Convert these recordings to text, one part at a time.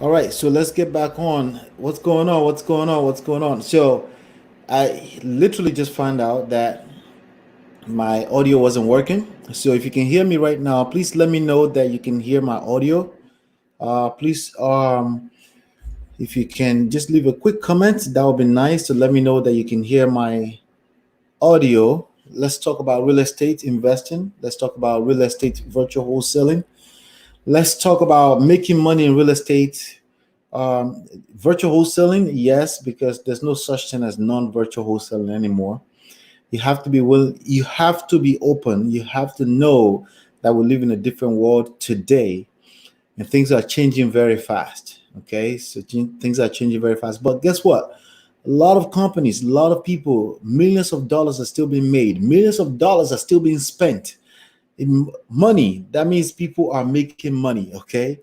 All right, so let's get back on. What's going on? What's going on? What's going on? So I literally just found out that my audio wasn't working. So if you can hear me right now, please let me know that you can hear my audio. Please, if you can just leave a quick comment, that would be nice to let me know that you can hear my audio. Let's talk about real estate investing. Let's talk about real estate virtual wholesaling. Let's talk about making money in real estate. Virtual wholesaling, yes, because there's no such thing as non-virtual wholesaling anymore. You have to be willing, you have to be open, you have to know that we live in a different world today and things are changing very fast. Okay, so things are changing very fast. But guess what? A lot of companies, a lot of people, millions of dollars are still being made, millions of dollars are still being spent in money. That means people are making money. Okay,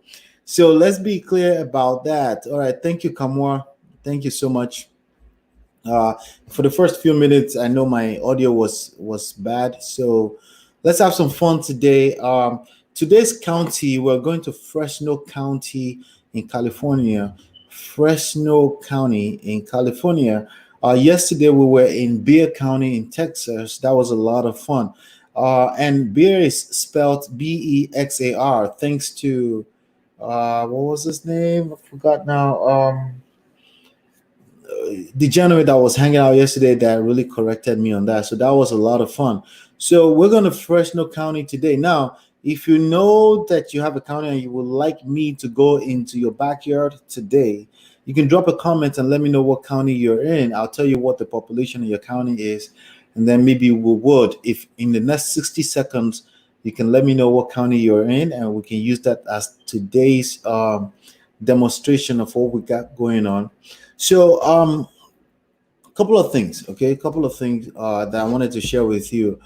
so let's be clear about that. All right, thank you, Kamwa. Thank you so much. uh for the first few minutes, I know my audio was bad, so let's have some fun today. Today's county, we're going to Fresno County in California. Fresno County in California. Yesterday we were in Bear County in Texas. That was a lot of fun. And Bear is spelled Bexar, thanks to what was his name? I forgot now. The gentleman that was hanging out yesterday that really corrected me on that. So that was a lot of fun. So we're going to Fresno County today. Now, if you know that you have a county and you would like me to go into your backyard today, you can drop a comment and let me know what county you're in. I'll tell you what the population of your county is. And then maybe we would, if in the next 60 seconds, you can let me know what county you're in, and we can use that as today's demonstration of what we got going on. So, couple of things, okay, a couple of things that I wanted to share with you.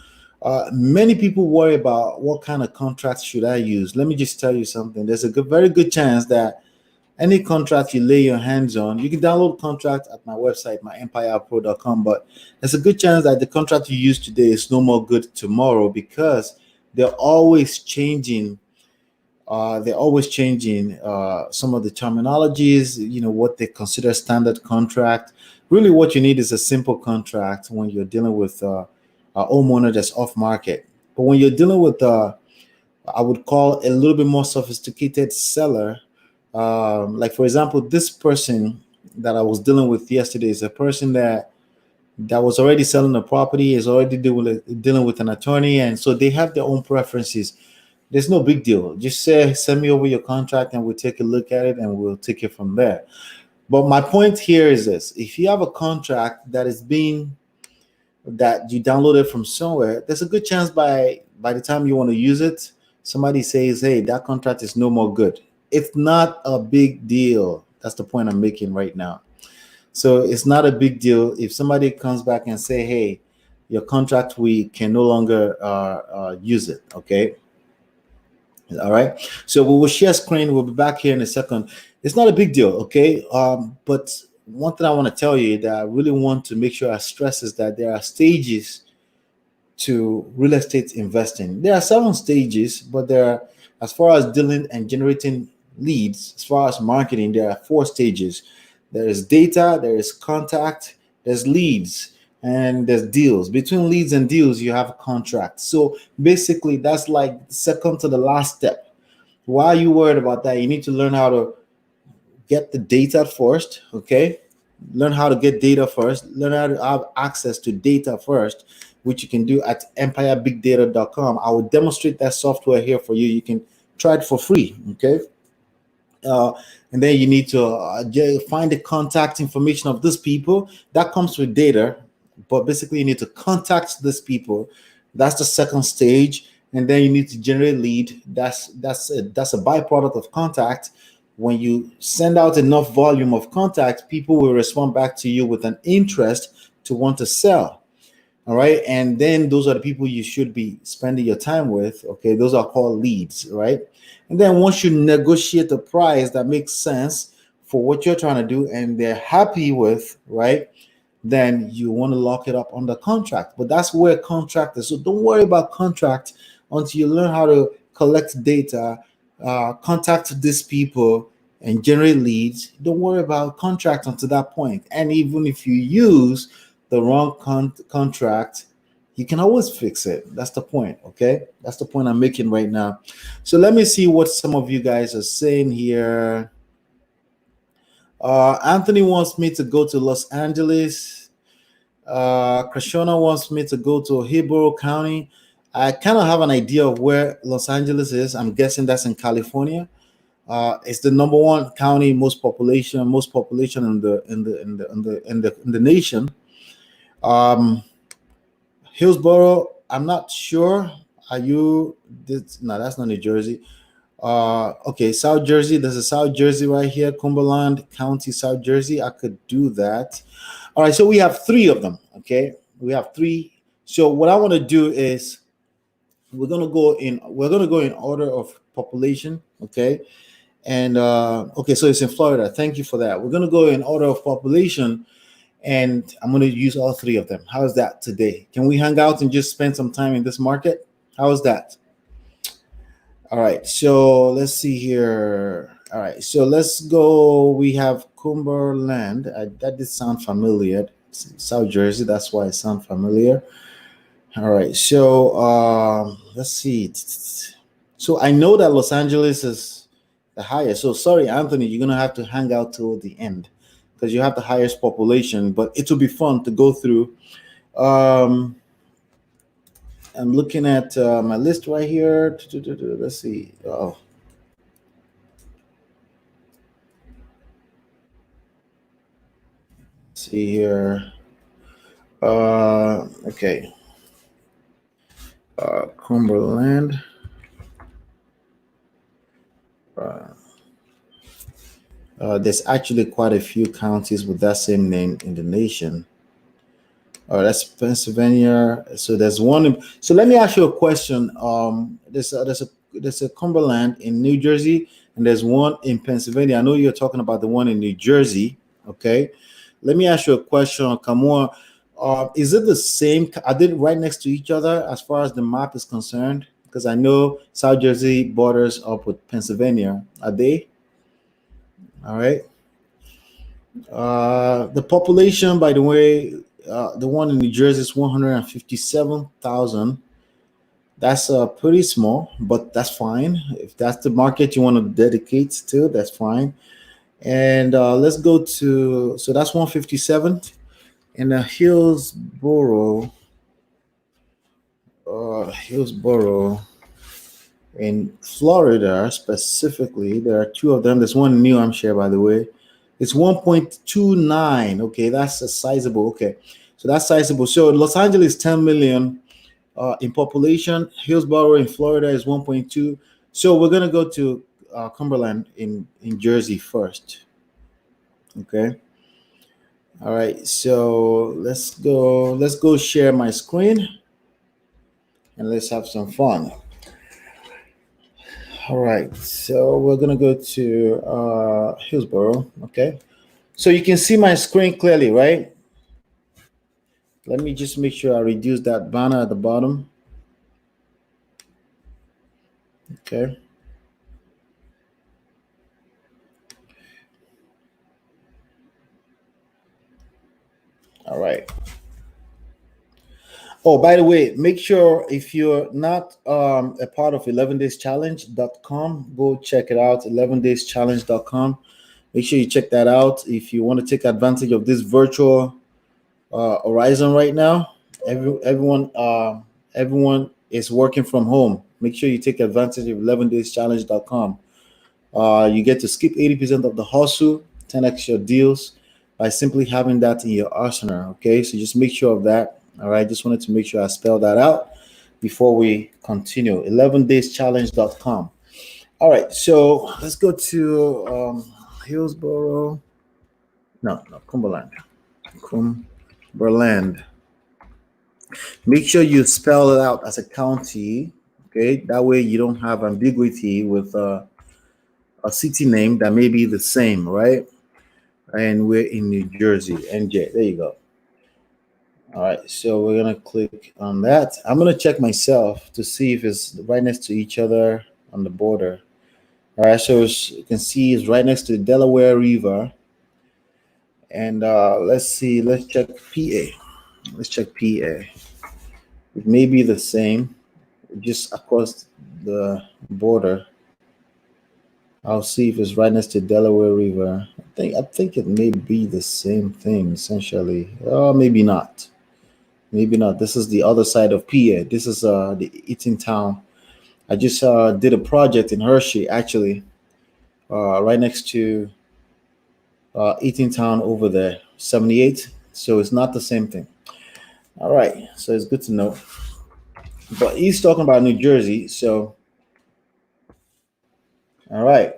Many people worry about what kind of contracts should I use. Let me just tell you something. There's a very good chance that any contract you lay your hands on, you can download contract at my website, myEmpirePRO.com, but there's a good chance that the contract you use today is no more good tomorrow because they're always changing. They're always changing some of the terminologies, what they consider standard contract. Really, what you need is a simple contract when you're dealing with a homeowner that's off market. But when you're dealing with, I would call a little bit more sophisticated seller, like for example, this person that I was dealing with yesterday is a person that was already selling a property, is already dealing with an attorney, and so they have their own preferences. There's no big deal. Just say, send me over your contract and we'll take a look at it and we'll take it from there. But my point here is this: if you have a contract that you downloaded from somewhere, there's a good chance by the time you want to use it, somebody says, hey, that contract is no more good. It's not a big deal. That's the point I'm making right now. So it's not a big deal if somebody comes back and say, hey, your contract, we can no longer use it. Okay. All right. So we will share screen. We'll be back here in a second. It's not a big deal. Okay. But one thing I want to tell you that I really want to make sure I stress is that there are stages to real estate investing. There are 7 stages, but there are, as far as dealing and generating leads, as far as marketing, there are 4 stages. There is data, there is contact, there's leads, and there's deals. Between leads and deals, you have contracts. So basically, that's like second to the last step. Why are you worried about that? You need to learn how to get the data first, okay? Learn how to get data first. Learn how to have access to data first, which you can do at empirebigdata.com. I will demonstrate that software here for you. You can try it for free, okay? uh, and then you need to find the contact information of these people. That comes with data, but basically you need to contact these people. That's the second stage, and then you need to generate lead. That's a byproduct of contact. When you send out enough volume of contact, people will respond back to you with an interest to want to sell. All right. And then those are the people you should be spending your time with. Okay. Those are called leads. Right. And then once you negotiate a price that makes sense for what you're trying to do and they're happy with, right, then you want to lock it up under contract. But that's where contract is. So don't worry about contract until you learn how to collect data, contact these people, and generate leads. Don't worry about contract until that point. And even if you use the wrong contract, you can always fix it. That's the point. Okay, that's the point I'm making right now. So let me see what some of you guys are saying here. Anthony wants me to go to Los Angeles. Krishona wants me to go to Hillsborough County. I kind of have an idea of where Los Angeles is. I'm guessing that's in California. It's the number one county, most population in the nation. Hillsborough, I'm not sure. Are you? No, that's not New Jersey. Okay, South Jersey. There's a South Jersey right here, Cumberland County, South Jersey. I could do that. All right, so we have three of them. Okay, we have three. So what I want to do is we're gonna go in order of population. Okay, and okay, so it's in Florida. Thank you for that. We're gonna go in order of population, and I'm gonna use all three of them. How is that today? Can we hang out and just spend some time in this market? How is that? All right, so let's see here. All right, so let's go. We have Cumberland. That did sound familiar. South Jersey. That's why it sounds familiar. All right, so let's see. So I know that Los Angeles is the highest. So sorry, Anthony, you're gonna have to hang out till the end because you have the highest population. But it will be fun to go through. I'm looking at my list right here. Let's see. Oh. See here. Okay. Cumberland. There's actually quite a few counties with that same name in the nation. That's Pennsylvania. So there's one. So let me ask you a question. There's a Cumberland in New Jersey, and there's one in Pennsylvania. I know you're talking about the one in New Jersey. Okay. Let me ask you a question, Kamua. Is it the same? Are they right next to each other as far as the map is concerned? Because I know South Jersey borders up with Pennsylvania. Are they? All right. The population, by the way, the one in New Jersey is 157,000. That's pretty small, but that's fine. If that's the market you want to dedicate to, that's fine. And let's go to, so that's 157. And Hillsborough in Florida specifically, there are two of them. There's one in New Hampshire, by the way. It's 1.29. Okay, that's a sizable. Okay, so that's sizable. So Los Angeles 10 million in population. Hillsborough in Florida is 1.2. So we're gonna go to Cumberland in Jersey first. Okay. All right. So let's go share my screen, and let's have some fun. All right, so we're gonna go to Hillsborough. Okay, so you can see my screen clearly, right? Let me just make sure I reduce that banner at the bottom. Okay. All right. Oh, by the way, make sure if you're not a part of 11dayschallenge.com, go check it out, 11dayschallenge.com. Make sure you check that out if you want to take advantage of this virtual horizon right now. Everyone is working from home. Make sure you take advantage of 11dayschallenge.com. You get to skip 80% of the hustle, 10 extra deals by simply having that in your arsenal. Okay, so just make sure of that. All right, just wanted to make sure I spell that out before we continue. 11dayschallenge.com. All right, so let's go to Hillsborough. No, Cumberland. Cumberland. Make sure you spell it out as a county. Okay, that way you don't have ambiguity with a city name that may be the same, right? And we're in New Jersey, NJ. There you go. All right, so we're gonna click on that. I'm gonna check myself to see if it's right next to each other on the border. All right, so as you can see, it's right next to the Delaware River. And let's see, let's check PA. Let's check PA. It may be the same, just across the border. I'll see if it's right next to Delaware River. I think it may be the same thing essentially. Oh, maybe not. Maybe not. This is the other side of PA. This is the Eaton Town. I just did a project in Hershey actually, right next to Eaton Town over there, 78. So it's not the same thing. All right. So it's good to know. But he's talking about New Jersey. So all right.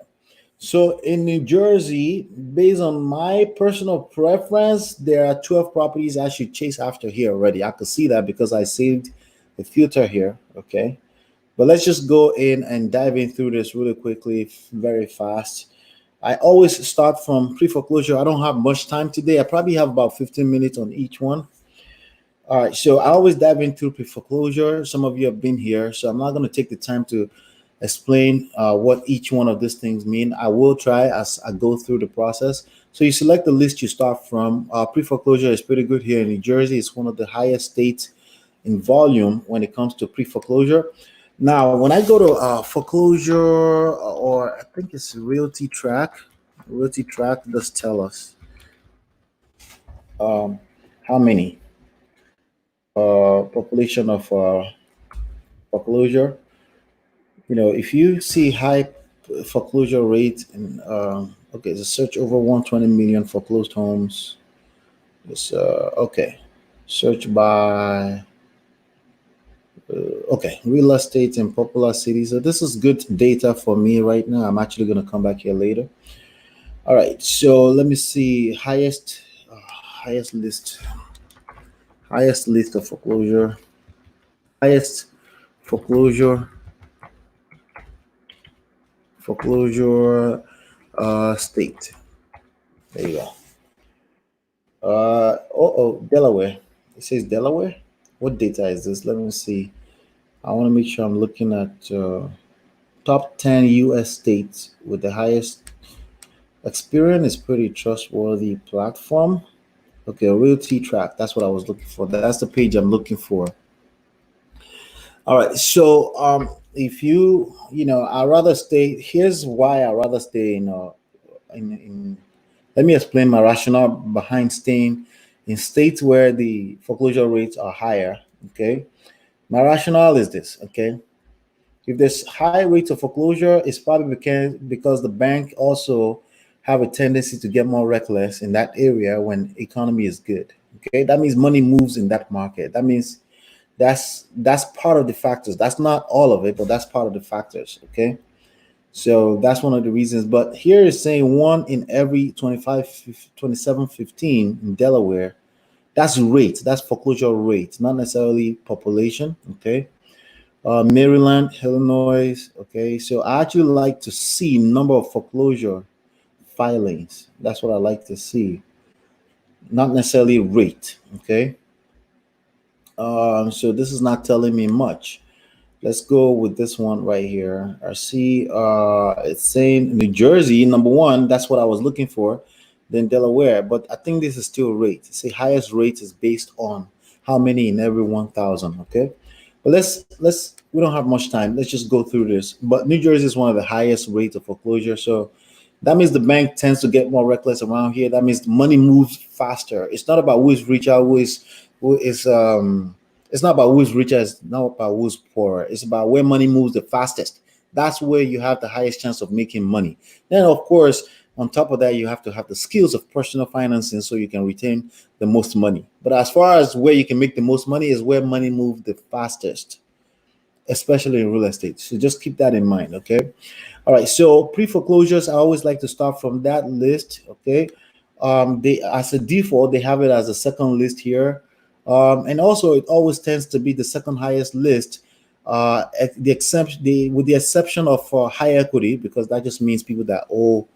So in New Jersey, based on my personal preference, there are 12 properties I should chase after here already. I could see that because I saved the filter here. Okay. But let's just go in and dive in through this really quickly, very fast. I always start from pre-foreclosure. I don't have much time today. I probably have about 15 minutes on each one. All right, so I always dive into pre-foreclosure. Some of you have been here, so I'm not going to take the time to explain what each one of these things mean. I will try as I go through the process. So you select the list you start from. Pre-foreclosure is pretty good here in New Jersey. It's one of the highest states in volume when it comes to pre-foreclosure. Now, when I go to foreclosure, or I think it's Realty Track does tell us how many population of foreclosure. You know, if you see high foreclosure rate in okay, it's a search over 120 million foreclosed homes. It's okay, search by okay, real estate in popular cities. So this is good data for me right now. I'm actually going to come back here later. All right, so let me see highest list of foreclosure, highest foreclosure state. There you go. Delaware. It says Delaware. What data is this? Let me see. I want to make sure I'm looking at top 10 U.S. states with the highest. Experian is pretty trustworthy platform. Okay, Realty Track. That's what I was looking for. That's the page I'm looking for. All right. So if I rather stay. Here's why I rather stay in. Let me explain my rationale behind staying in states where the foreclosure rates are higher. Okay, my rationale is this. Okay, if there's high rates of foreclosure, it's probably because the bank also have a tendency to get more reckless in that area when economy is good. Okay, that means money moves in that market. That means that's part of the factors. That's not all of it, but that's part of the factors. Okay, so that's one of the reasons. But here is saying one in every 2715 in Delaware. That's rate. That's foreclosure rate, not necessarily population. Okay. Maryland, Illinois. Okay. So I actually like to see number of foreclosure filings. That's what I like to see, not necessarily rate. Okay. So this is not telling me much. Let's go with this one right here. I see it's saying New Jersey, number one. That's what I was looking for. Then Delaware. But I think this is still rate. It's the highest rate is based on how many in every 1,000. Okay. But we don't have much time. Let's just go through this. But New Jersey is one of the highest rates of foreclosure. So that means the bank tends to get more reckless around here. That means money moves faster. It's not about who is richer, who is it's not about who's richer, it's not about who's poorer. It's about where money moves the fastest. That's where you have the highest chance of making money. Then of course, on top of that, you have to have the skills of personal financing so you can retain the most money. But as far as where you can make the most money is where money moves the fastest, especially in real estate. So just keep that in mind, okay? All right, so pre-foreclosures, I always like to start from that list, okay? They, as a default, they have it as a second list here. And also it always tends to be the second highest list, with the exception of high equity, because that just means people that own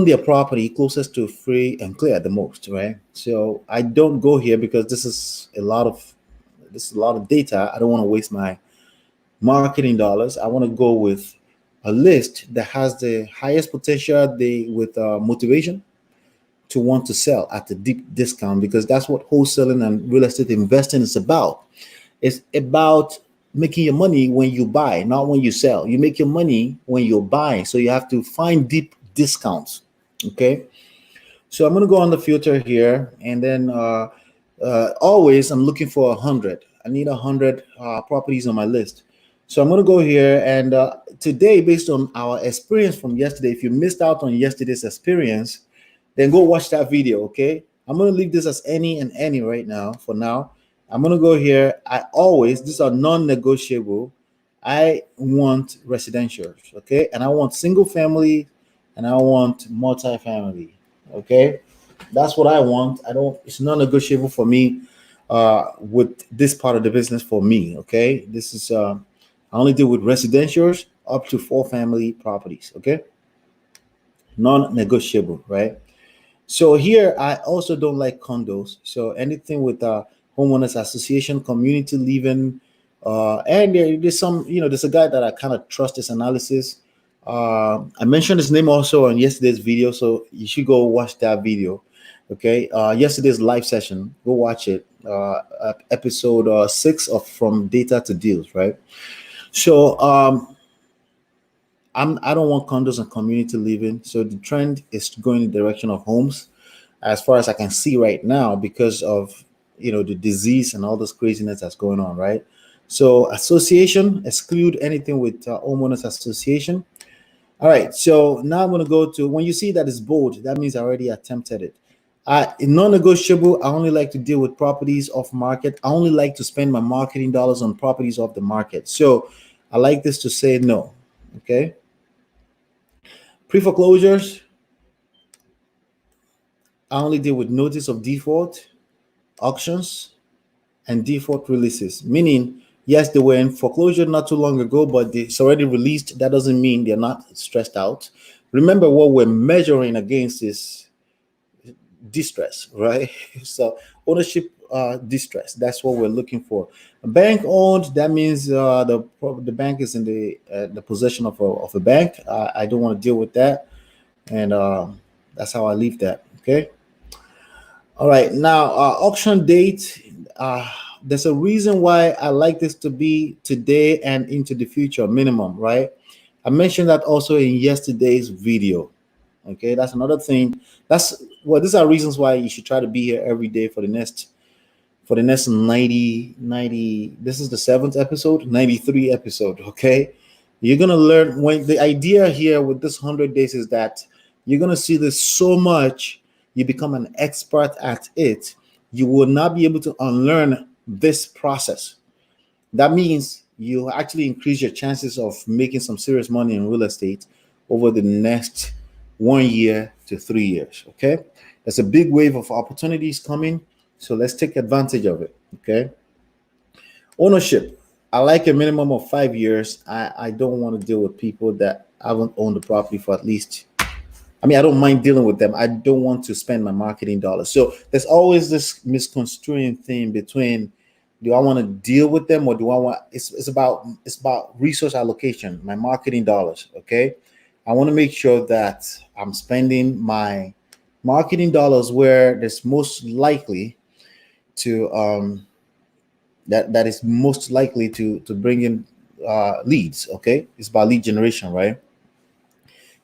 their property closest to free and clear the most, right? So I don't go here because this is a lot of data. I don't want to waste my marketing dollars, I want to go with a list that has the highest potential, with motivation to want to sell at a deep discount, because that's what wholesaling and real estate investing is about. It's about making your money when you buy, not when you sell. You make your money when you're buying, so you have to find deep discounts. Okay, so I'm going to go on the filter here, and then always I'm looking for 100. I need 100 properties on my list. So I'm going to go here, and today, based on our experience from yesterday, if you missed out on yesterday's experience, then go watch that video. Okay, I'm going to leave this as any and any right now. For now, I'm going to go here. These are non-negotiable. I want residential, okay, and I want single family, and I want multifamily. Okay, that's what I want. I don't. It's non-negotiable for me. With this part of the business for me. Okay, this is I only deal with residentials up to 4 family properties. Okay, non-negotiable, right? So here, I also don't like condos. So anything with homeowners association, community living, and there's some, there's a guy that I kind of trust his analysis. I mentioned his name also on yesterday's video, so you should go watch that video. Okay, yesterday's live session, go watch it. Episode 6 of From Data to Deals, right? So I don't want condos and community living. So the trend is going in the direction of homes, as far as I can see right now, because of the disease and all this craziness that's going on, right? So association, exclude anything with homeowners association. All right. So now I'm going to go to, when you see that it's bold, that means I already attempted it. In non-negotiable, I only like to deal with properties off market. I only like to spend my marketing dollars on properties off the market. So I like this to say no. Okay. Pre-foreclosures, I only deal with notice of default, auctions, and default releases. Meaning, yes, they were in foreclosure not too long ago, but it's already released. That doesn't mean they're not stressed out. Remember, what we're measuring against is distress, right? So ownership distress. That's what we're looking for. Bank owned. That means the bank is in the possession of a bank. I don't want to deal with that, and that's how I leave that. Okay. All right. Now, auction date. There's a reason why I like this to be today and into the future minimum, right? I mentioned that also in yesterday's video. Okay, that's another thing. These are reasons why you should try to be here every day for the next 90. This is the 7th episode, 93 episode. Okay, you're gonna learn. When the idea here with this 100 days is that you're gonna see this so much, you become an expert at it. You will not be able to unlearn this process. That means you actually increase your chances of making some serious money in real estate over the next 1 year to 3 years. Okay, there's a big wave of opportunities coming, so let's take advantage of it. Okay, ownership. I like a minimum of 5 years. I don't want to deal with people that haven't owned the property for at least. I mean, I don't mind dealing with them. I don't want to spend my marketing dollars. So there's always this misconstruing thing between, do I want to deal with them, or do I want? It's about resource allocation, my marketing dollars. Okay, I want to make sure that I'm spending my marketing dollars where there's most likely to that is most likely to bring in leads. Okay, it's about lead generation, right?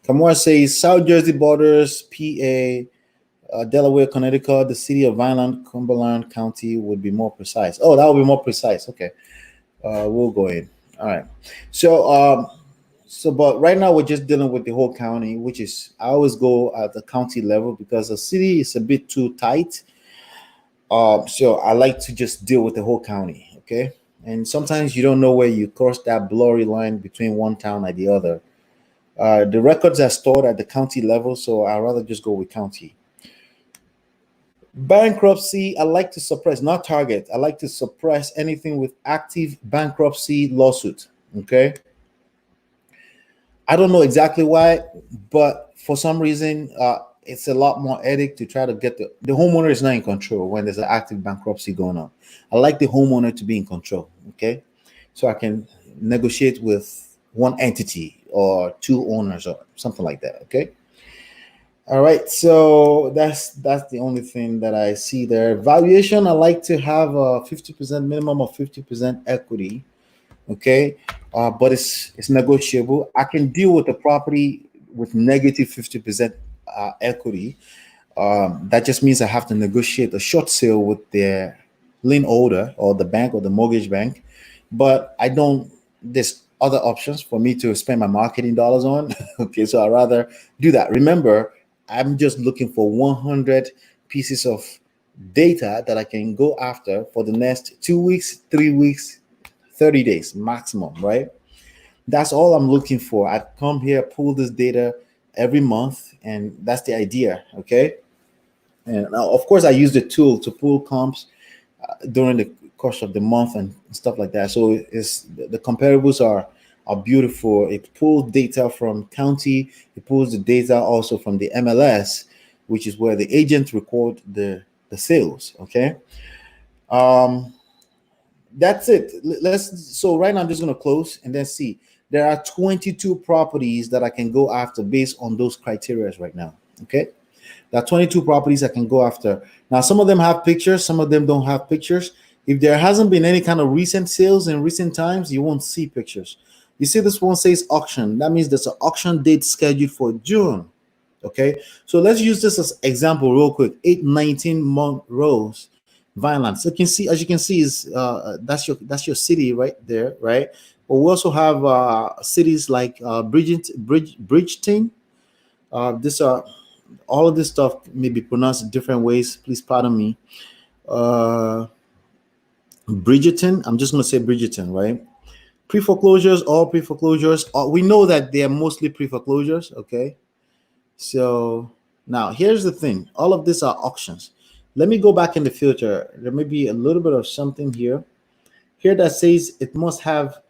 Kamora says South Jersey borders, PA, Delaware, Connecticut, the city of Vineland, Cumberland County would be more precise. Oh, that would be more precise. Okay, we'll go in. All right. So, but right now we're just dealing with the whole county, which is, I always go at the county level because the city is a bit too tight. So I like to just deal with the whole county. Okay, and sometimes you don't know where you cross that blurry line between one town and the other. The records are stored at the county level, so I'd rather just go with county. Bankruptcy, I like to suppress, not target. I like to suppress anything with active bankruptcy lawsuit. Okay. I don't know exactly why, but for some reason, it's a lot more ethic to try to get the homeowner is not in control when there's an active bankruptcy going on. I like the homeowner to be in control. Okay. so I can negotiate with one entity or two owners or something like that. Okay. All right. So that's the only thing that I see there. Valuation, I like to have a 50% minimum of 50% equity. Okay. But it's negotiable. I can deal with the property with negative 50% equity. That just means I have to negotiate a short sale with the lien holder or the bank or the mortgage bank. But I don't, there's other options for me to spend my marketing dollars on. Okay, so I'd rather do that. Remember, I'm just looking for 100 pieces of data that I can go after for the next 2 weeks, 3 weeks, 30 days maximum, right? That's all I'm looking for. I come here, pull this data every month, and that's the idea. Okay. And now, of course, I use the tool to pull comps during the course of the month and stuff like that. So it's the comparables are beautiful. It pulls data from county. It pulls the data also from the MLS, which is where the agents record the sales. Okay. Um, that's it. Let's. So right now I'm just gonna close and then see. There are 22 properties that I can go after based on those criteria right now. Okay. There are 22 properties I can go after. Now, some of them have pictures, some of them don't have pictures. If there hasn't been any kind of recent sales in recent times, you won't see pictures. You see, this one says auction. That means there's an auction date scheduled for June. Okay, so let's use this as example real quick. 819 Montrose Vineland. So you can see, as you can see, is that's your city right there, right? But we also have cities like Bridgeton. This all of this stuff may be pronounced in different ways. Please pardon me. Uh, Bridgeton. I'm just going to say Bridgeton, right? Pre-foreclosures, all pre-foreclosures. We know that they are mostly pre-foreclosures. Okay. So now here's the thing. All of these are auctions. Let me go back in the filter. There may be a little bit of something here. Here that says it must have.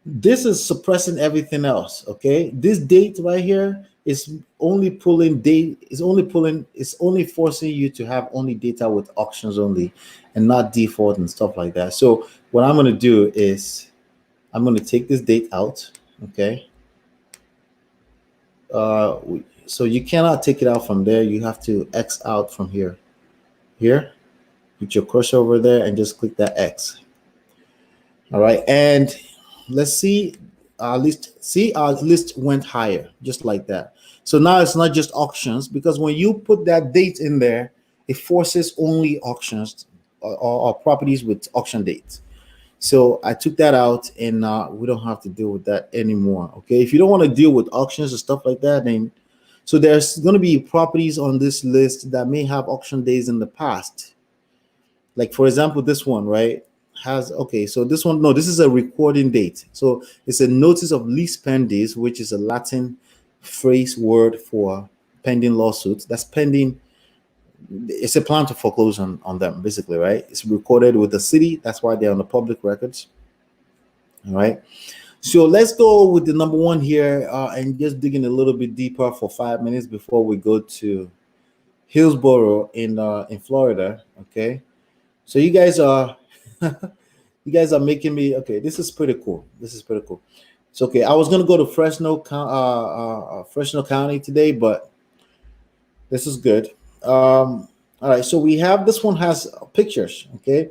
This is suppressing everything else. Okay. This date right here is only pulling date, it's only forcing you to have only data with auctions only and not default and stuff like that. So what I'm going to do is I'm going to take this date out. Okay. So you cannot take it out from there. You have to X out from here, put your cursor over there and just click that X. All right. And let's see, our list went higher just like that. So now it's not just auctions, because when you put that date in there, it forces only auctions or properties with auction dates. So I took that out, and we don't have to deal with that anymore. Okay, if you don't want to deal with auctions and stuff like that, then so there's going to be properties on this list that may have auction days in the past. Like for example, this one, right? Has okay, so this one, no, this is a recording date. So it's a notice of lease pendis, which is a Latin phrase word for pending lawsuits. That's pending. It's a plan to foreclose on them, basically, right? It's recorded with the city. That's why they're on the public records. All right. So let's go with the number one here and just digging a little bit deeper for 5 minutes before we go to Hillsborough in Florida. Okay. So you guys are you guys are making me okay. This is pretty cool. This is pretty cool. It's okay. I was gonna go to Fresno County today, but this is good. All right. So we have this one has pictures. Okay.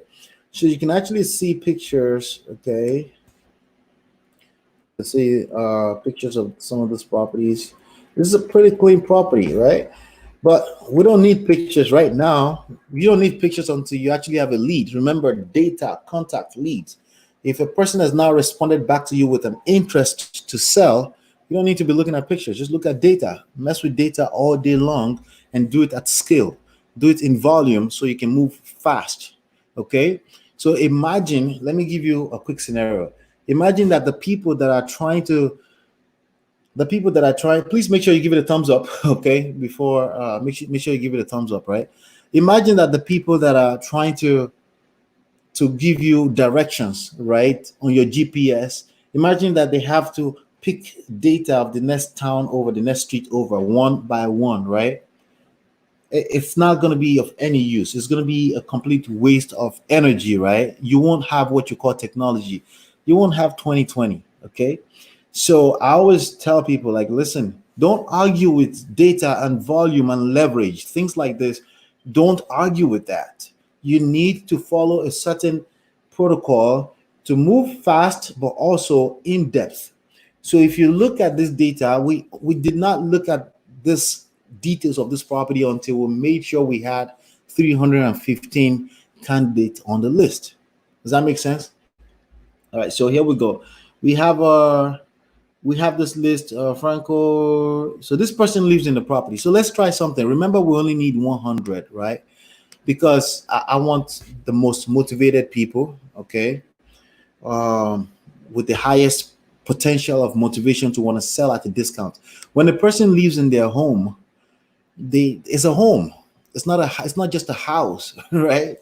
So you can actually see pictures. Okay. Let's see pictures of some of these properties. This is a pretty clean property, right? But we don't need pictures right now. You don't need pictures until you actually have a lead. Remember, data, contact, leads. If a person has now responded back to you with an interest to sell, you don't need to be looking at pictures. Just look at data. Mess with data all day long and do it at scale. Do it in volume so you can move fast. Okay? So imagine, let me give you a quick scenario. Imagine that please make sure you give it a thumbs up. Okay, before make sure you give it a thumbs up, right? Imagine that the people that are trying to give you directions, right, on your GPS, imagine that they have to pick data of the next town over, the next street over, one by one, right? It's not going to be of any use. It's going to be a complete waste of energy, right? You won't have what you call technology. You won't have 2020. Okay. So I always tell people, like, listen, don't argue with data and volume and leverage, things like this. Don't argue with that. You need to follow a certain protocol to move fast, but also in depth. So if you look at this data, we did not look at this details of this property until we made sure we had 315 candidates on the list. Does that make sense? All right, so here we go. We have we have this list, Franco. So this person lives in the property. So let's try something. Remember, we only need 100, right? Because I want the most motivated people, okay, um, with the highest potential of motivation to want to sell at a discount. When a person lives in their home, it's a home. It's not just a house, right?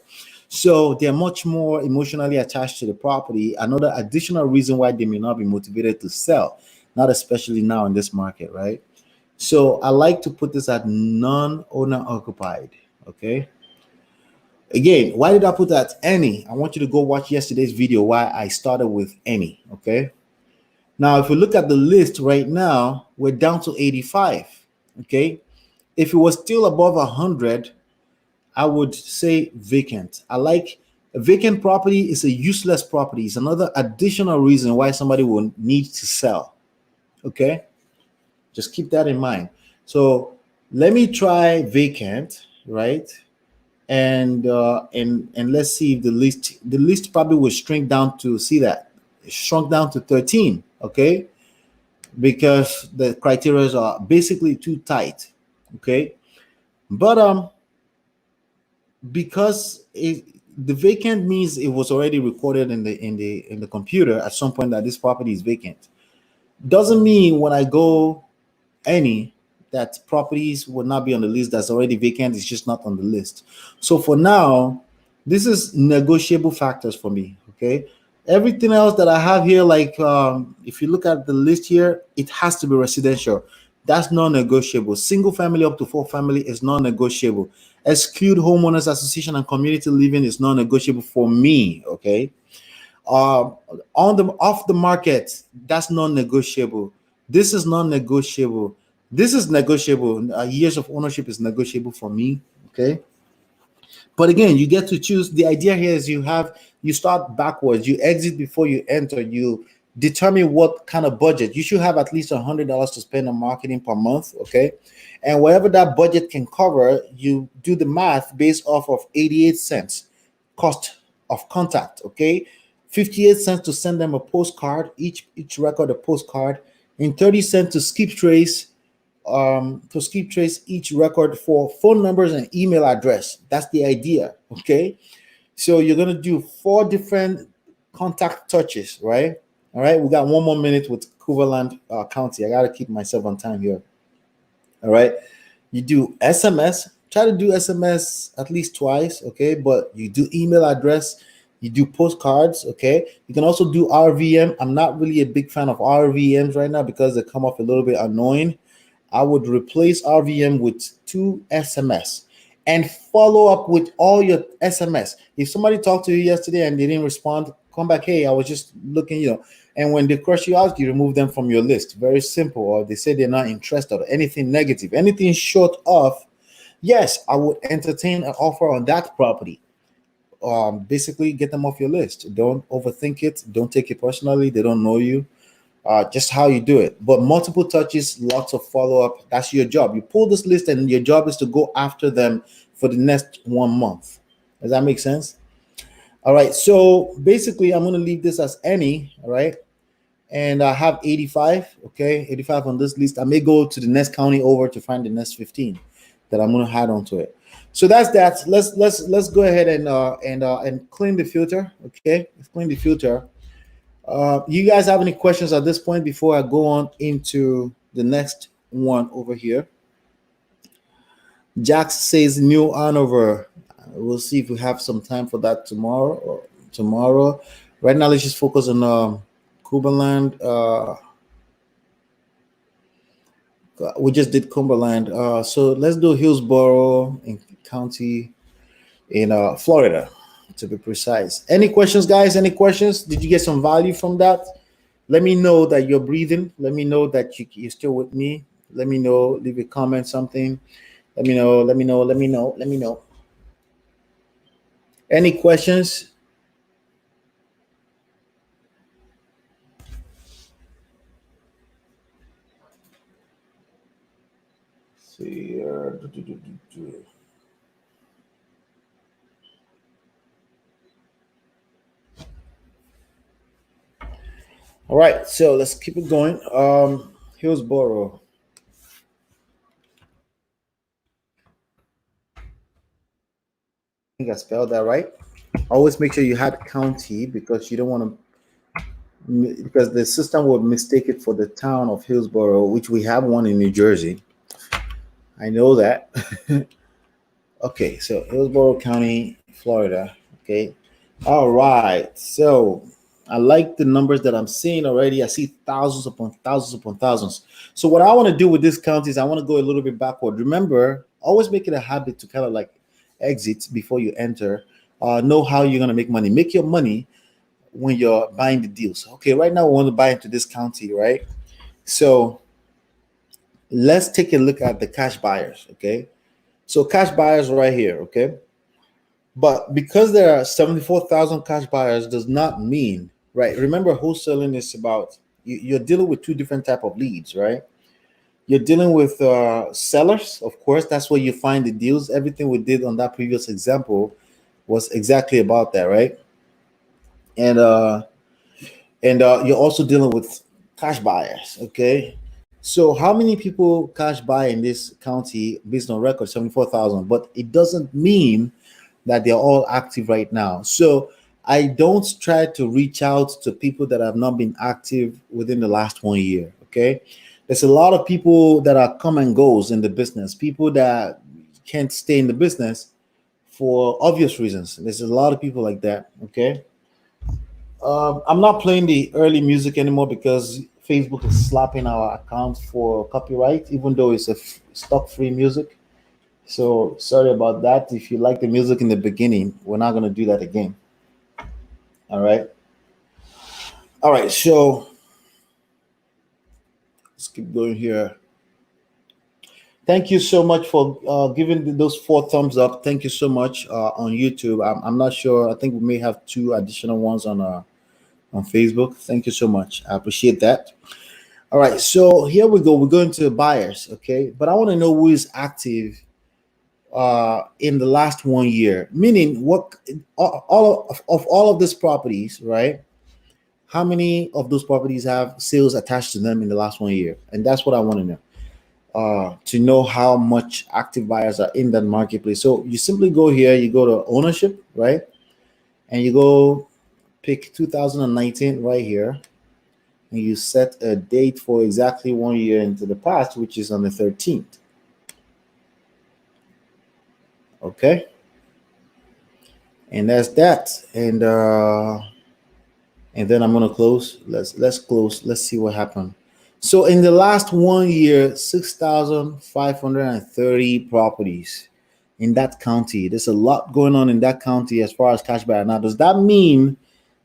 So they're much more emotionally attached to the property. Another additional reason why they may not be motivated to sell, not especially now in this market, right? So I like to put this at non-owner occupied. Okay. Again, why did I put that any? I want you to go watch yesterday's video why I started with any. Okay. Now, if you look at the list right now, we're down to 85. Okay. If it was still above 100, I would say vacant. I like a vacant property is a useless property. It's another additional reason why somebody will need to sell. Okay. Just keep that in mind. So let me try vacant, right? And let's see if the list probably will shrink down to see that it shrunk down to 13. Okay, because the criteria are basically too tight. Okay, but because the vacant means it was already recorded in the computer at some point that this property is vacant. Doesn't mean when I go any that properties will not be on the list that's already vacant. It's just not on the list. So for now, this is negotiable factors for me. Okay. Everything else that I have here, like if you look at the list here, it has to be residential. That's non-negotiable. Single family up to four family is non-negotiable. Exclude homeowners association and community living is non-negotiable for me. Okay. uh, on the off the market, that's non-negotiable. This is non-negotiable. This is negotiable. Years of ownership is negotiable for me. Okay, but again, you get to choose. The idea here is you start backwards. You exit before you enter. You determine what kind of budget you should have. At least $100 to spend on marketing per month. Okay, and whatever that budget can cover, you do the math based off of 88 cents cost of contact. Okay, 58 cents to send them a postcard, each record a postcard, and 30 cents to skip trace each record for phone numbers and email address. That's the idea. Okay, so you're gonna do 4 different contact touches, right? All right, we got 1 more minute with Cleveland County. I gotta keep myself on time here. All right, you do SMS. Try to do SMS at least twice, okay? But you do email address, you do postcards, okay? You can also do RVM. I'm not really a big fan of RVMs right now because they come off a little bit annoying. I would replace RVM with 2 SMS and follow up with all your SMS. If somebody talked to you yesterday and they didn't respond, come back. Hey, I was just looking. And when they crush you out, you remove them from your list. Very simple. Or they say they're not interested or anything negative, anything short of, yes, I would entertain an offer on that property. Basically, get them off your list. Don't overthink it. Don't take it personally. They don't know you. Just how you do it. But multiple touches, lots of follow up. That's your job. You pull this list, and your job is to go after them for the next 1 month. Does that make sense? All right. So basically, I'm going to leave this as any. All right. And I have 85. Okay, 85 on this list. I may go to the next county over to find the next 15 that I'm going to add onto it. So that's that. Let's go ahead and clean the filter. Okay, let's clean the filter. You guys have any questions at this point before I go on into the next one over here? Jax says New Hanover. We'll see if we have some time for that tomorrow. Tomorrow. Right now, let's just focus on Cumberland. We just did Cumberland. So let's do Hillsborough in County in Florida. to be precise. Any questions, guys? Any questions? Did you get some value from that? Let me know that you're breathing. Let me know that you're still with me. Let me know. Leave a comment, something. Let me know. Let me know. Let me know. Let me know. Any questions? See here. All right, so let's keep it going. Hillsboro. I think I spelled that right. Always make sure you had county because you don't want to, because the system will mistake it for the town of Hillsboro, which we have one in New Jersey. I know that. Okay, so Hillsborough County, Florida. Okay. All right. So I like the numbers that I'm seeing already. I see thousands upon thousands upon thousands. So what I want to do with this county is I want to go a little bit backward. Remember, always make it a habit to kind of like exit before you enter. Know how you're gonna make money. Make your money when you're buying the deals. Okay, right now we want to buy into this county, right? So let's take a look at the cash buyers. Okay. So cash buyers right here, okay? But because there are 74,000 cash buyers does not mean, right? Remember, wholesaling is about you're dealing with two different type of leads, right? You're dealing with sellers, of course. That's where you find the deals. Everything we did on that previous example was exactly about that, right? And you're also dealing with cash buyers, okay? So how many people cash buy in this county based on record? 74,000, but it doesn't mean that they're all active right now. So I don't try to reach out to people that have not been active within the last 1 year. Okay. There's a lot of people that are come and goes in the business, people that can't stay in the business for obvious reasons. There's a lot of people like that. Okay. I'm not playing the early music anymore because Facebook is slapping our account for copyright, even though it's a stock free music. So sorry about that. If you like the music in the beginning, we're not gonna do that again. All right. All right. So let's keep going here. Thank you so much for giving those 4 thumbs up. Thank you so much on YouTube. I'm not sure. I think we may have 2 additional ones on Facebook. Thank you so much. I appreciate that. All right. So here we go. We're going to buyers. Okay. But I want to know who is active in the last 1 year, meaning what of all of these properties, right? How many of those properties have sales attached to them in the last 1 year? And that's what I want to know how much active buyers are in that marketplace. So you simply go here, you go to ownership, right? And you go pick 2019 right here, and you set a date for exactly 1 year into the past, which is on the 13th. Okay. And that's that. And then I'm gonna close. Let's close. Let's see what happened. So in the last 1 year, 6,530 properties in that county. There's a lot going on in that county as far as cash buyer. Now, does that mean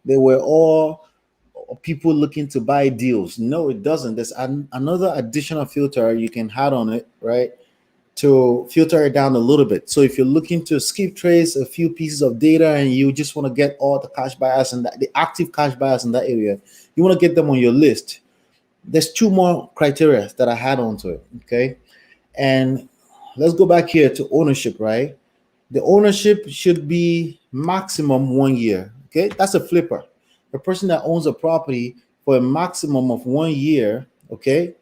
they were all people looking to buy deals? No, it doesn't. There's another additional filter you can add on it, right? To filter it down a little bit. So if you're looking to skip trace a few pieces of data and you just want to get all the cash buyers and the active cash buyers in that area, you want to get them on your list. There's 2 more criteria that I had onto it. Okay. And let's go back here to ownership, right? The ownership should be maximum 1 year. Okay. That's a flipper. A person that owns a property for a maximum of 1 year. Okay.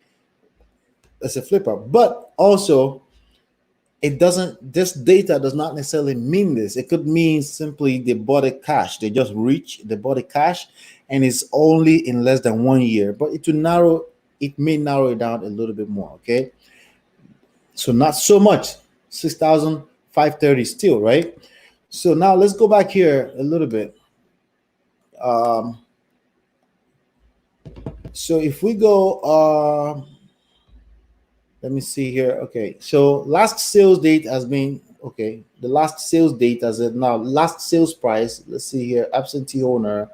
That's a flipper. But also, it doesn't, this data does not necessarily mean this. It could mean simply they bought it cash. They just reached, they bought it cash, and it's only in less than 1 year. But it may narrow it down a little bit more. Okay. So not so much. 6,530 still, right? So now let's go back here a little bit. So if we go let me see here. Okay, so last sales date has been Okay, the last sales date as it now, last sales price. Let's see here, absentee owner.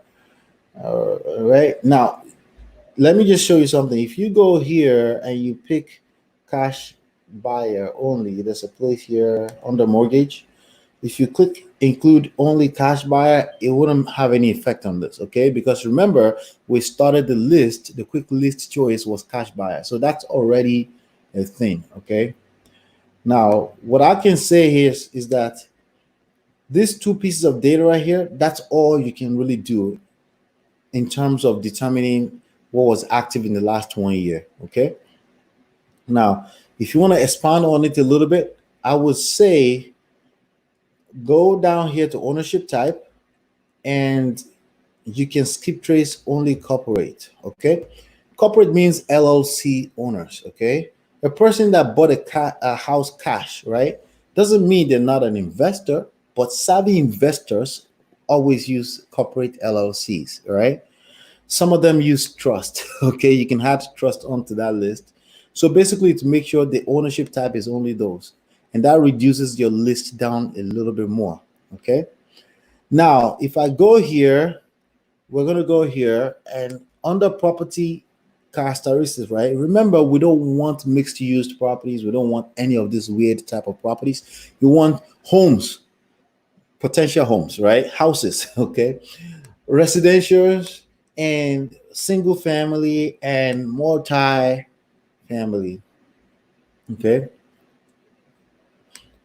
Right now, let me just show you something. If you go here and you pick cash buyer only, there's a place here under mortgage. If you click include only cash buyer, it wouldn't have any effect on this, okay? Because remember, we started the list, the quick list choice was cash buyer. So that's already a thing, okay? Now, what I can say here is that these two pieces of data right here, that's all you can really do in terms of determining what was active in the last 1 year, okay? Now, if you want to expand on it a little bit, I would say go down here to ownership type and you can skip trace only corporate, okay? Corporate means LLC owners, okay? A person that bought a house cash, right? Doesn't mean they're not an investor, but savvy investors always use corporate LLCs, right? Some of them use trust, okay? You can add trust onto that list. So basically, to make sure the ownership type is only those, and that reduces your list down a little bit more, okay? Now, if I go here, we're going to go here and under property characteristics, right? Remember, we don't want mixed use properties. We don't want any of this weird type of properties. You want homes, potential homes, right? Houses, okay? Residentials and single family and multi family, okay?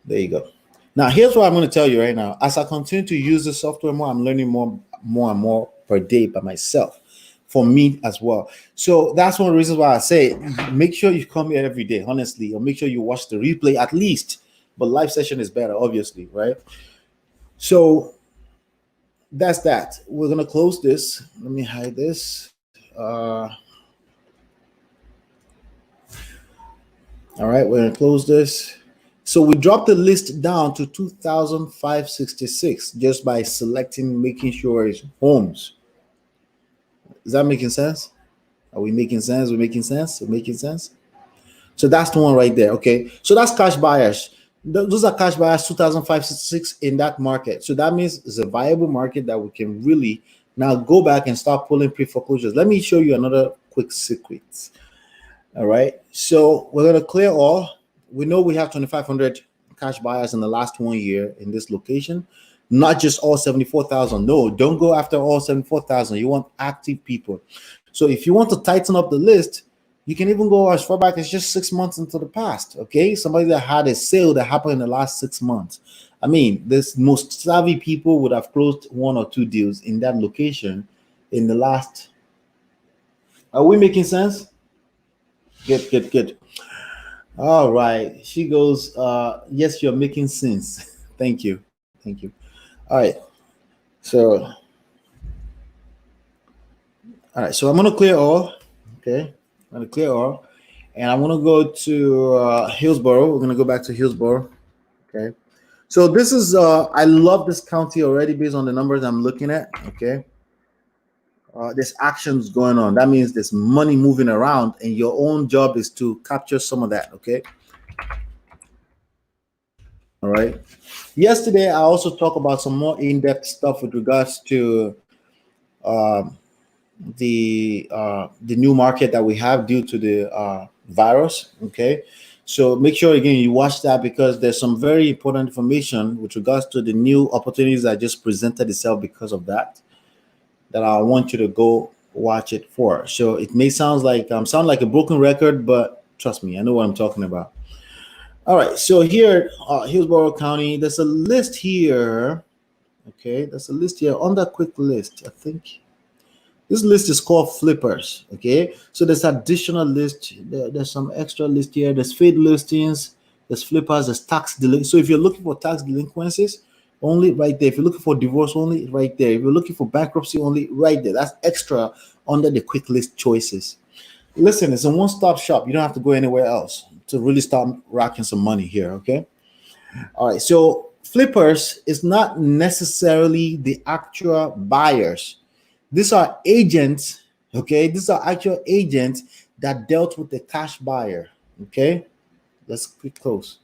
There you go. Now, here's what I'm going to tell you right now. As I continue to use the software more, I'm learning more and more per day by myself, for me as well. So that's one of the reasons why I say make sure you come here every day, honestly, or make sure you watch the replay at least. But live session is better, obviously, right? So that's that. We're going to close this. Let me hide this. All right, we're going to close this. So we dropped the list down to 2,566 just by selecting, making sure it's homes. Is that making sense? Are we making sense? We're making sense? We're making sense? So that's the one right there, okay? So that's cash buyers. Those are cash buyers, 2,566 in that market. So that means it's a viable market that we can really now go back and start pulling pre-foreclosures. Let me show you another quick secret. All right, so we're going to clear all. We know we have 2,500 cash buyers in the last 1 year in this location, not just all 74,000. No, don't go after all 74,000. You want active people. So if you want to tighten up the list, you can even go as far back as just 6 months into the past. Okay, somebody that had a sale that happened in the last 6 months. I mean, this most savvy people would have closed 1 or 2 deals in that location in the last. Are we making sense? Good. All right. She goes, yes, you're making sense. Thank you. All right. So I'm gonna clear all. Okay. I'm gonna clear all. And I'm gonna go to Hillsborough. We're gonna go back to Hillsborough. Okay. So this is I love this county already based on the numbers I'm looking at. Okay. There's actions going on. That means there's money moving around, and your own job is to capture some of that. Okay. All right. Yesterday, I also talked about some more in-depth stuff with regards to the new market that we have due to the virus. Okay. So make sure again you watch that because there's some very important information with regards to the new opportunities that just presented itself because of that I want you to go watch it for. So it may sound like a broken record, but trust me, I know what I'm talking about. All right, so here, Hillsborough County, there's a list here. Okay, there's a list here on that quick list. I think this list is called flippers. Okay, so there's additional list. There's some extra list here. There's fade listings. There's flippers. There's tax delay. So if you're looking for tax delinquencies, only right there. If you're looking for divorce, only right there. If you're looking for bankruptcy, only right there. That's extra under the quick list choices. Listen, it's a one-stop shop. You don't have to go anywhere else to really start racking some money here. Okay. All right. So flippers is not necessarily the actual buyers. These are agents. Okay. These are actual agents that dealt with the cash buyer. Okay. Let's click close.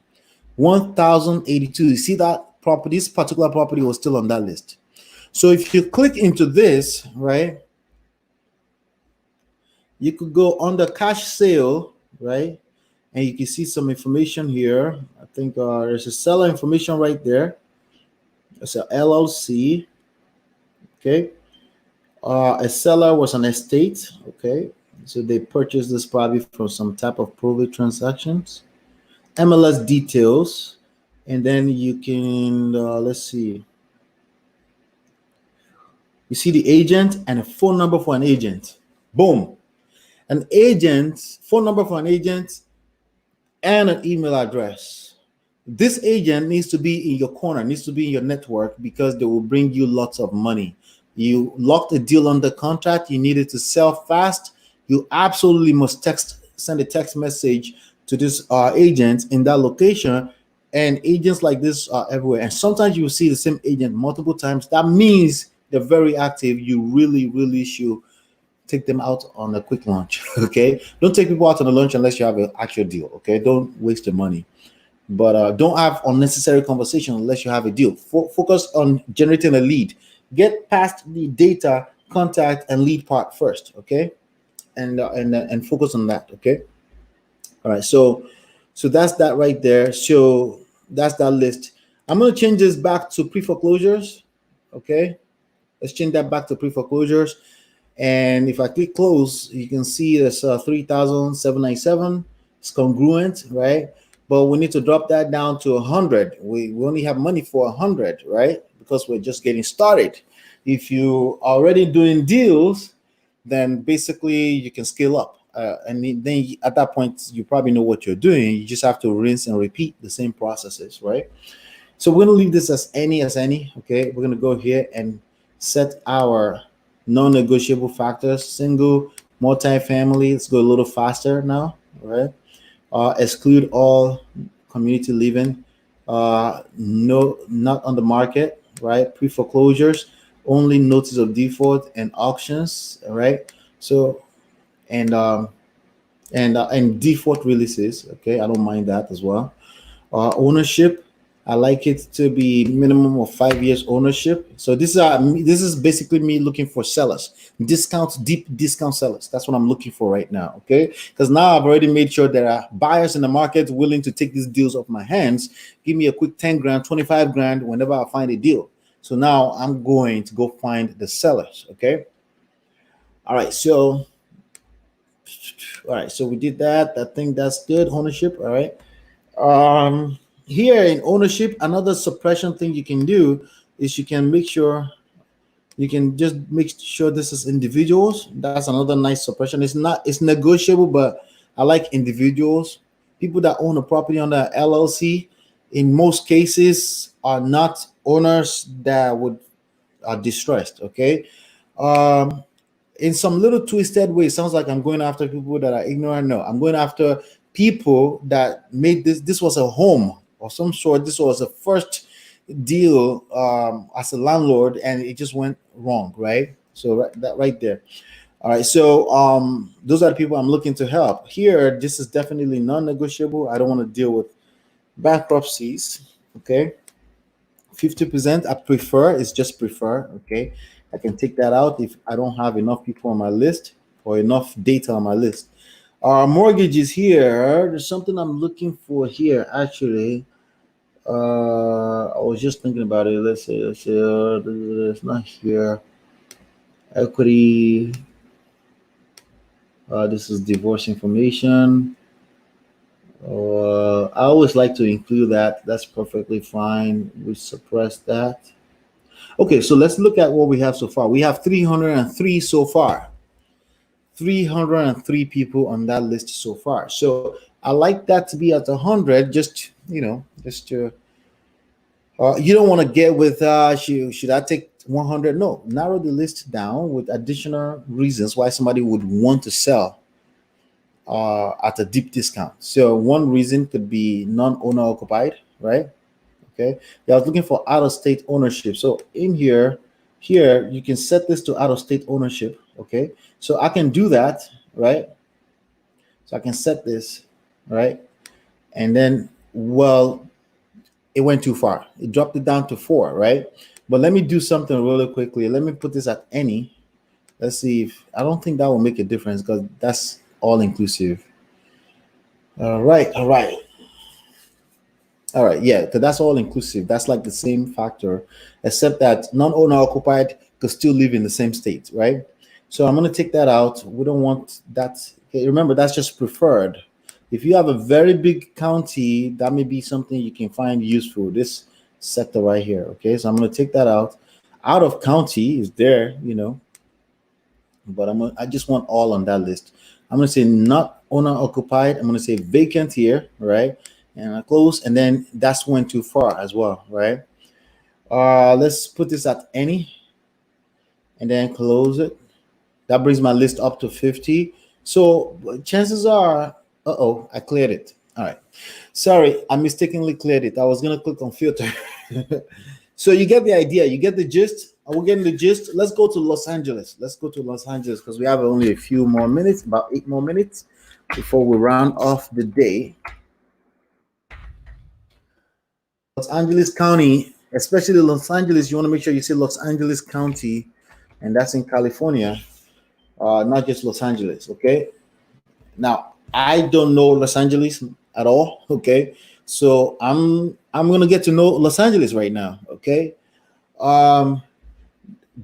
1,082. You see that property, this particular property was still on that list. So if you click into this, right, you could go under cash sale, right, and you can see some information here. I think there's a seller information right there. It's a LLC. Okay. A seller was an estate. Okay. So they purchased this property from some type of probate transactions. MLS details. And then you can, let's see. You see the agent and a phone number for an agent. Boom. An agent, phone number for an agent, and an email address. This agent needs to be in your corner, needs to be in your network, because they will bring you lots of money. You locked a deal under contract, you needed to sell fast, you absolutely must send a text message to this agent in that location. And agents like this are everywhere. And sometimes you will see the same agent multiple times. That means they're very active. You really, really should take them out on a quick lunch. Okay, don't take people out on a lunch unless you have an actual deal. Okay, don't waste your money. But don't have unnecessary conversation unless you have a deal. Focus on generating a lead. Get past the data, contact, and lead part first. Okay, and focus on that. Okay. All right. So that's that right there. So that's that list. I'm gonna change this back to pre-foreclosures. Okay. Let's change that back to pre-foreclosures. And if I click close, you can see there's 3,797. It's congruent, right? But we need to drop that down to 100. We only have money for 100, right? Because we're just getting started. If you are already doing deals, then basically you can scale up. And then at that point, you probably know what you're doing. You just have to rinse and repeat the same processes, right? So we're going to leave this as any. Okay, we're going to go here and set our non-negotiable factors. Single, multifamily. Let's go a little faster now, right? Exclude all community living. No, not on the market, right? Pre-foreclosures, only notice of default and auctions, right? So and default releases. Okay, I don't mind that as well. Ownership, I like it to be minimum of 5 years ownership. So this is basically me looking for sellers, deep discount sellers. That's what I'm looking for right now. Okay, because now I've already made sure there are buyers in the market willing to take these deals off my hands. Give me a quick 10 grand, 25 grand whenever I find a deal. So now I'm going to go find the sellers. Okay. All right. So we did that. I think that's good. Ownership. All right. Here in ownership, another suppression thing you can do is you can just make sure this is individuals. That's another nice suppression. It's negotiable, but I like individuals. People that own a property under LLC in most cases are not owners that are distressed. Okay. In some little twisted way, sounds like I'm going after people that are ignorant. No, I'm going after people that made this was a home of some sort. This was a first deal as a landlord, and it just went wrong, right? So that right there. All right, so those are the people I'm looking to help. Here, this is definitely non-negotiable. I don't want to deal with bankruptcies. Okay, 50% I prefer. It's just prefer. Okay, I can take that out if I don't have enough people on my list or enough data on my list. Our mortgages here, there's something I'm looking for here actually. I was just thinking about it. Let's see, it's not here. Equity. This is divorce information. I always like to include that. That's perfectly fine. We suppress that. Okay, so let's look at what we have so far. We have 303 so far. 303 people on that list so far. So I like that to be at 100, just to you don't want to get with should I take 100? No, narrow the list down with additional reasons why somebody would want to sell at a deep discount. So one reason could be non-owner occupied, right? Okay. Yeah, I was looking for out-of-state ownership. So in here you can set this to out-of-state ownership. Okay. So I can do that, right? So I can set this, right? And then, well, it went too far. It dropped it down to 4, right? But let me do something really quickly. Let me put this at any. Let's see if I don't think that will make a difference because that's all inclusive. All right, all right. All right, yeah, because that's all inclusive. That's like the same factor, except that non-owner occupied could still live in the same state, right? So I'm going to take that out. We don't want that. Okay, remember, that's just preferred. If you have a very big county, that may be something you can find useful. This sector right here. Okay, so I'm going to take that out. Out of county is there, but I just want all on that list. I'm going to say not owner occupied. I'm going to say vacant here, right? And I close, and then that's went too far as well, right? Let's put this at any, and then close it. That brings my list up to 50. So chances are, I cleared it. All right. Sorry, I mistakenly cleared it. I was going to click on filter. So you get the idea. You get the gist. Are we getting the gist? Let's go to Los Angeles. Let's go to Los Angeles because we have only a few more minutes, about 8 more minutes before we round off the day. Los Angeles County, especially Los Angeles, you want to make sure you say Los Angeles County, and that's in California, not just Los Angeles, okay? Now, I don't know Los Angeles at all, okay? So I'm gonna get to know Los Angeles right now, okay?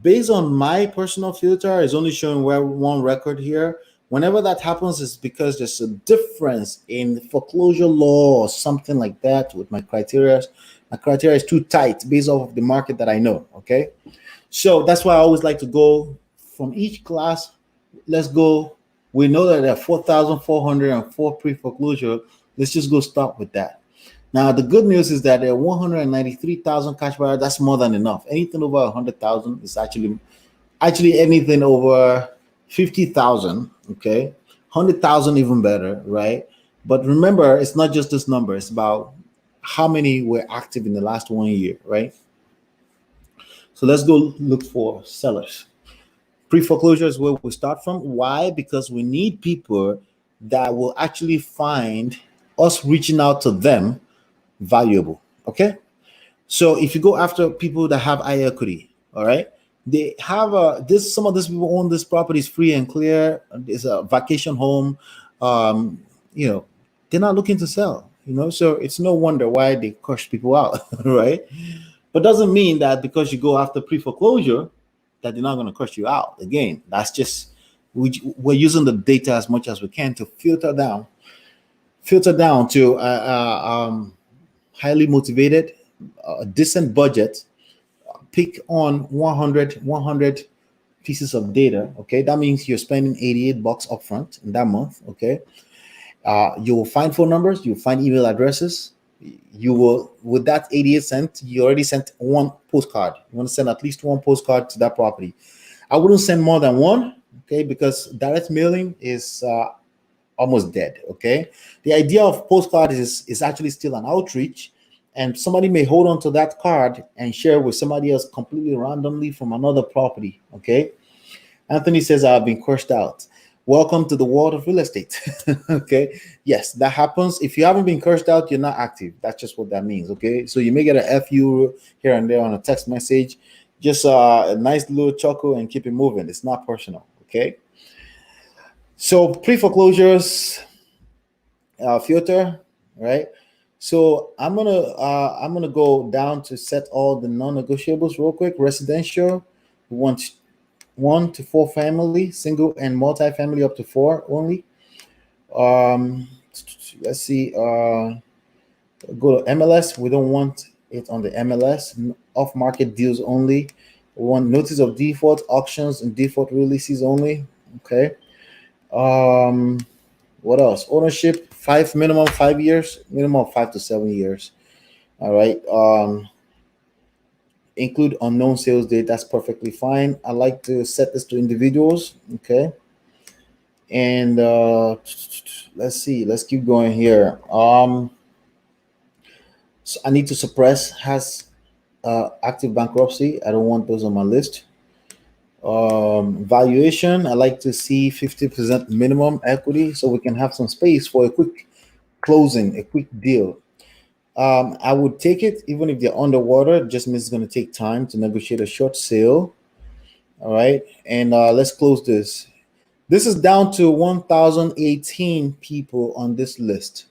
Based on my personal filter, is only showing where one record here. Whenever that happens, it's because there's a difference in foreclosure law or something like that with my criteria. My criteria is too tight based off of the market that I know, okay? So that's why I always like to go from each class. Let's go. We know that there are 4,404 pre-foreclosure. Let's just go start with that. Now, the good news is that there are 193,000 cash buyers. That's more than enough. Anything over 100,000 is actually anything over 50,000. Okay, 100,000 even better, right? But remember, it's not just this number. It's about how many were active in the last 1 year, right? So let's go look for sellers. Pre-foreclosure is where we start from. Why? Because we need people that will actually find us reaching out to them valuable. Okay. So if you go after people that have high equity, all right, they have some of these people own this properties free and clear. It's a vacation home. They're not looking to sell, so it's no wonder why they crush people out, right? But doesn't mean that because you go after pre-foreclosure that they're not going to crush you out. Again, that's just we're using the data as much as we can to filter down to highly motivated, decent budget. Pick on 100 pieces of data. Okay, that means you're spending $88 upfront in that month. Okay, you will find phone numbers, you'll find email addresses. You will, with that 88 cents, you already sent one postcard. You want to send at least one postcard to that property. I wouldn't send more than one, okay, because direct mailing is almost dead. Okay, the idea of postcard is actually still an outreach, and somebody may hold on to that card and share with somebody else completely randomly from another property. Okay, Anthony says I've been crushed out. Welcome to the world of real estate. Okay, yes, that happens. If you haven't been cursed out, you're not active. That's just what that means. Okay, so you may get a FU here and there on a text message, just a nice little chuckle and keep it moving. It's not personal. Okay, so pre-foreclosures filter, right? So I'm gonna go down to set all the non-negotiables real quick. Residential, we want 1 to 4 family, single and multi-family up to 4 only. Let's see. Go to MLS. We don't want it on the MLS. Off-market deals only. We want notice of default, auctions, and default releases only. Okay. What else? Ownership, minimum 5 years, minimum 5 to 7 years. All right. Include unknown sales date. That's perfectly fine. I like to set this to individuals. Okay. And let's see. Let's keep going here. So I need to suppress has active bankruptcy. I don't want those on my list. Valuation. I like to see 50% minimum equity so we can have some space for a quick closing, a quick deal. I would take it even if they're underwater. It just means it's going to take time to negotiate a short sale. All right, and let's close this. This is down to 1,018 people on this list.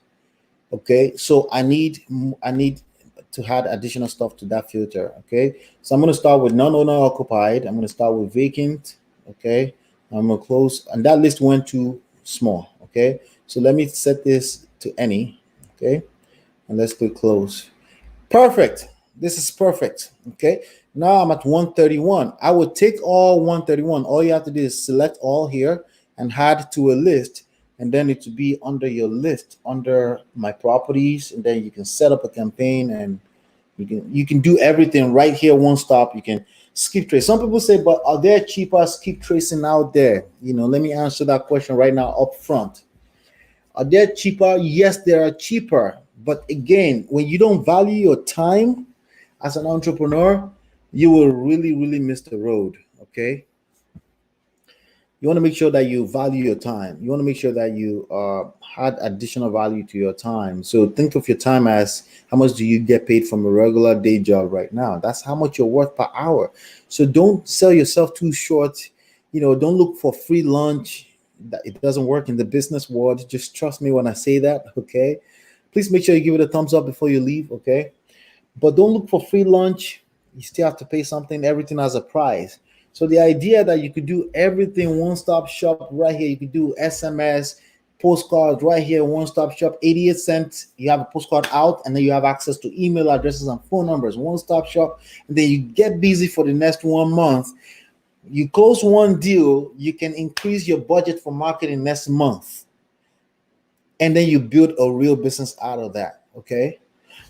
Okay, so I need to add additional stuff to that filter. Okay, so I'm going to start with non-owner occupied. I'm going to start with vacant. Okay, I'm going to close, and that list went too small. Okay, so let me set this to any. Okay, and let's click close. Perfect. This is perfect. Okay. Now I'm at 131. I would take all 131. All you have to do is select all here and add to a list. And then it will be under your list, under my properties. And then you can set up a campaign and you can do everything right here, one stop. You can skip trace. Some people say, but are there cheaper skip tracing out there? Let me answer that question right now up front. Are they cheaper? Yes, they are cheaper. But again, when you don't value your time as an entrepreneur, you will really, really miss the road. Okay. You want to make sure that you value your time. You want to make sure that you add additional value to your time. So think of your time as how much do you get paid from a regular day job right now? That's how much you're worth per hour. So don't sell yourself too short. Don't look for free lunch. It doesn't work in the business world. Just trust me when I say that. Okay. Please make sure you give it a thumbs up before you leave. Okay. But don't look for free lunch. You still have to pay something. Everything has a price. So the idea that you could do everything one-stop shop right here, you could do SMS, postcards right here, one-stop shop, 88 cents. You have a postcard out, and then you have access to email addresses and phone numbers, one-stop shop. And then you get busy for the next 1 month. You close one deal, you can increase your budget for marketing next month. And then you build a real business out of that. Okay.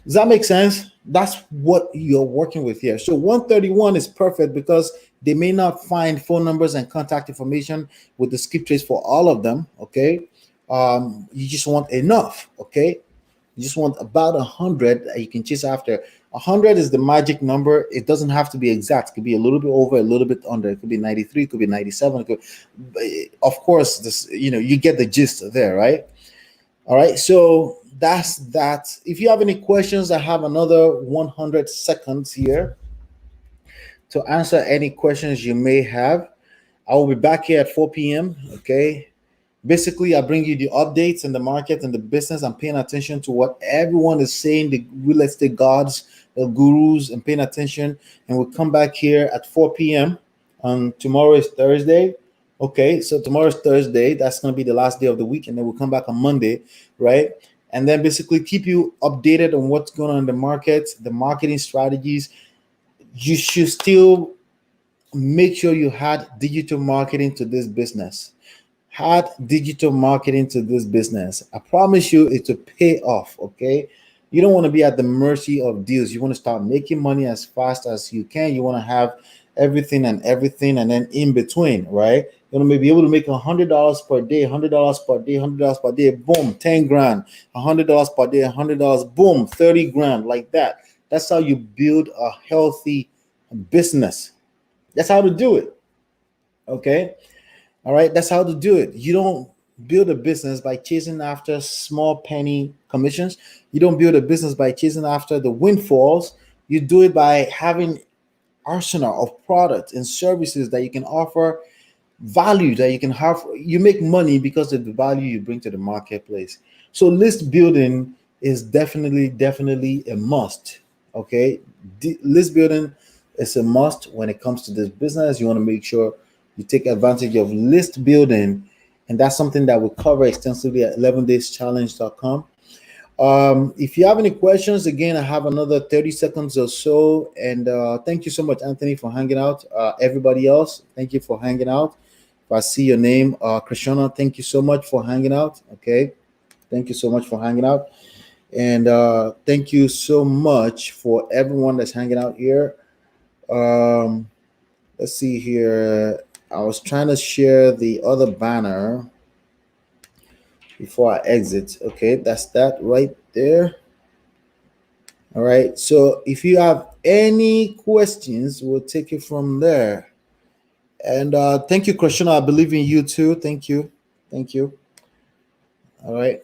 Does that make sense? That's what you're working with here. So 131 is perfect because they may not find phone numbers and contact information with the skip trace for all of them. Okay. You just want enough. Okay. You just want about 100 that you can chase after. 100 is the magic number. It doesn't have to be exact. It could be a little bit over, a little bit under. It could be 93, it could be 97. Of course, you get the gist there, right? All right, so that's that. If you have any questions, I have another 100 seconds here to answer any questions you may have. I will be back here at 4 p.m. Okay. Basically, I bring you the updates in the market and the business. I'm paying attention to what everyone is saying, the real estate gods, the gurus, and paying attention. And we'll come back here at 4 p.m. Tomorrow is Thursday. Okay, so tomorrow is Thursday. That's going to be the last day of the week. And then we'll come back on Monday, right? And then basically keep you updated on what's going on in the market, the marketing strategies. You should still make sure you add digital marketing to this business. Add digital marketing to this business. I promise you it will pay off. Okay. You don't want to be at the mercy of deals. You want to start making money as fast as you can. You want to have everything and then in between, right? You want to be able to make $100 per day, $100 per day, $100 per day, boom, 10 grand, $100 per day, $100, boom, 30 grand, like that. That's how you build a healthy business. That's how to do it. Okay. All right. That's how to do it. You don't build a business by chasing after small penny commissions. You don't build a business by chasing after the windfalls. You do it by having arsenal of products and services that you can offer, value that you can have. You make money because of the value you bring to the marketplace. So list building is definitely a must. Okay. List building is a must when it comes to this business. You want to make sure you take advantage of list building, and that's something that we cover extensively at 11dayschallenge.com. If you have any questions, again, I have another 30 seconds or so. And thank you so much, Anthony, for hanging out. Everybody else, thank you for hanging out. If I see your name, Krishna, thank you so much for hanging out. Okay. Thank you so much for hanging out. And thank you so much for everyone that's hanging out here. Let's see here. I was trying to share the other banner before I exit. Okay, that's that right there. All right. So if you have any questions, we'll take it from there. And thank you, Krishna. I believe in you too. Thank you. Thank you. All right.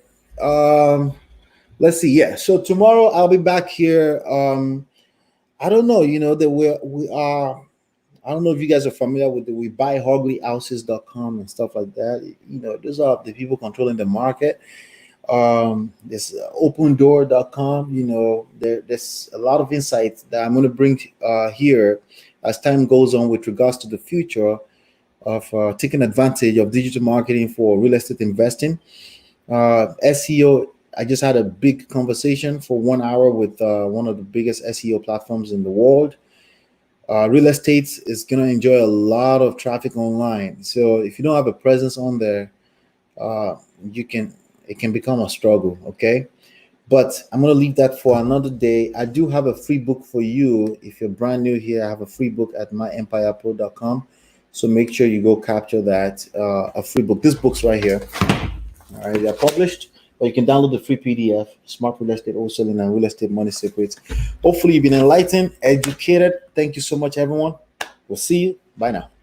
Let's see. Yeah. So tomorrow I'll be back here. I don't know. You know that we are. I don't know if you guys are familiar with the we buy uglyhouses.com and stuff like that. You know, those are the people controlling the market. There's opendoor.com. You know, there's a lot of insights that I'm going to bring here as time goes on with regards to the future of taking advantage of digital marketing for real estate investing. SEO. I just had a big conversation for 1 hour with one of the biggest SEO platforms in the world. Real estate is going to enjoy a lot of traffic online. So if you don't have a presence on there, uh, you can it can become a struggle. Okay, but I'm going to leave that for another day. I do have a free book for you. If you're brand new here, I have a free book at myEmpirePRO.com. So make sure you go capture that a free book. This book's right here. All right, they're published, but you can download the free PDF, Smart Real Estate Wholesaling and Real Estate Money Secrets. Hopefully, you've been enlightened, educated. Thank you so much, everyone. We'll see you. Bye now.